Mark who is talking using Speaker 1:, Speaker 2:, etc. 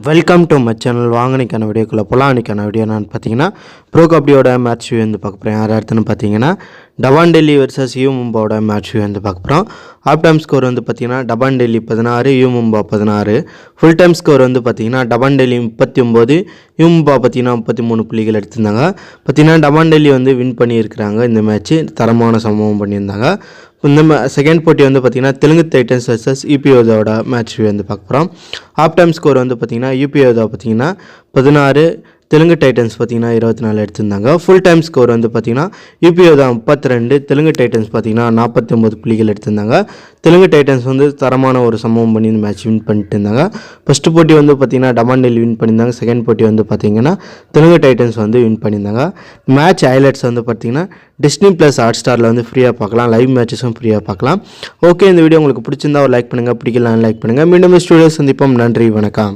Speaker 1: Welcome to my channel. வாங்கினிக்கான வீடியோக்குள்ளே போகலாம். அன்றைக்கான வீடியோ நான் பார்த்தீங்கன்னா ப்ரோ கபடியோட மேட்ச் வியூ வந்து பார்க்க போகிறேன். யார் அடுத்துன்னு பார்த்தீங்கன்னா டபான் டெல்லி வர்சஸ் யூ மும்பாவோட மேட்ச் வியூ வந்து பார்க்க போகிறோம். ஆஃப் டைம் ஸ்கோர் வந்து பார்த்தீங்கன்னா Dabang Delhi 16, U Mumba 16. Full time score வந்து பார்த்தீங்கன்னா டபான் டெல்லி 39, யூ மும்பா பார்த்தீங்கன்னா 33 புள்ளிகள் எடுத்திருந்தாங்க. பார்த்தீங்கன்னா டபான் டெல்லி வந்து வின் பண்ணியிருக்கிறாங்க. இந்த மேட்ச்சு தரமான சம்பவம் பண்ணியிருந்தாங்க. இந்த செகண்ட் போட்டி வந்து பார்த்தீங்கன்னா தெலுங்கு டைட்டன்ஸ் வர்சஸ் யூபியோதாவோட மேட்ச் வந்து பார்க்க போகிறோம். ஆஃப் டைம் ஸ்கோர் வந்து பார்த்தீங்கன்னா யூபியோதா பார்த்தீங்கன்னா 16, தெலுங்கு டைட்டன்ஸ் பார்த்தீங்கன்னா 24 எடுத்திருந்தாங்க. ஃபுல் டைம் ஸ்கோர் வந்து பார்த்தீங்கன்னா யூபியோதா 32, தெலுங்கு டைட்டன்ஸ் பார்த்தீங்கன்னா 49 புள்ளிகள் எடுத்திருந்தாங்க. தெலுங்கு டைட்டன்ஸ் வந்து தரமான ஒரு சம்பவம் பண்ணி இந்த மேட்ச் வின் பண்ணிட்டு இருந்தாங்க. ஃபஸ்ட்டு போட்டி வந்து பார்த்தீங்கன்னா டபான் டெல்லி வின் பண்ணியிருந்தாங்க. செகண்ட் போட்டி வந்து பார்த்தீங்கன்னா தெலுங்கு டைட்டன்ஸ் வந்து வின் பண்ணியிருந்தாங்க. மேட்ச் ஹைலைட்ஸ் வந்து பார்த்தீங்கன்னா டிஸ்னி ப்ளஸ் ஹாட் ஸ்டாரில் வந்து ஃப்ரீயாக பார்க்கலாம். லைவ் மேட்சஸும் ஃப்ரீயாக பார்க்கலாம். ஓகே, இந்த வீடியோ உங்களுக்கு பிடிச்சிருந்தா ஒரு லைக் பண்ணுங்கள், பிடிக்கலாம் லைக் பண்ணுங்கள். மீண்டும் ஸ்டுடியோ சந்திப்போம். நன்றி, வணக்கம்.